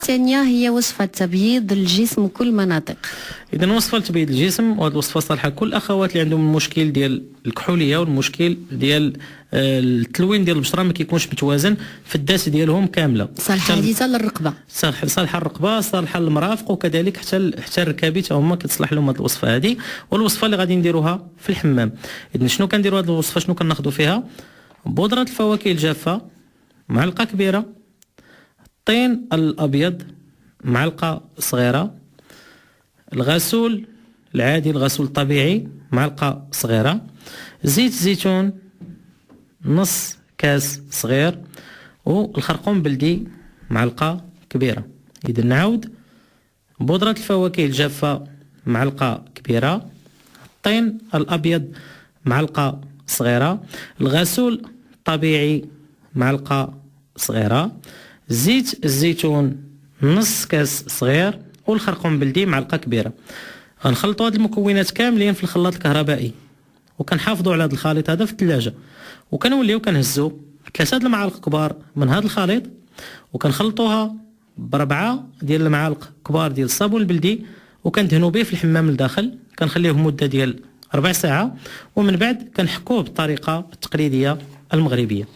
الثانية هي وصفة تبييض الجسم وكل مناطق. اذا وصفه تبييض الجسم، وهذه الوصفه صالحه كل الاخوات اللي عندهم المشكل ديال الكحوليه والمشكل ديال التلوين ديال البشره ما كيكونش متوازن في الداس ديالهم كامله. صالحة حديثة للرقبة، صالحه الرقبه، صالحه للمرافق، وكذلك حتى الركابي حتى هما كتصلح لهم هذه الوصفه هذه. والوصفه اللي غادي نديروها في الحمام، اذا شنو كنديروا هذه الوصفه، شنو كناخذوا فيها؟ بودره الفواكه الجافه معلقه كبيره، الطين الابيض معلقه صغيره، الغسول العادي الغسول الطبيعي معلقه صغيره، زيت زيتون نص كاس صغير، والخرقوم بلدي معلقه كبيره. اذا نعاود: بودره الفواكه الجافه معلقه كبيره، الطين الابيض معلقه صغيره، الغسول الطبيعي معلقه صغيره، زيت الزيتون نص كاس صغير، والخرقوم بلدي معلقه كبيره. غنخلطوا هاد المكونات كاملين في الخلاط الكهربائي، وكنحافظوا على هذا الخليط هذا في الثلاجه، وكنوليو كنهزوا 3 المعالق كبار من هذا الخليط، وكنخلطوها ب4 ديال المعالق كبار ديال الصابون البلدي، وكندهنوا به في الحمام لداخل. كنخليوه مده ديال 4 ساعات، ومن بعد كنحكوه بالطريقه التقليديه المغربيه.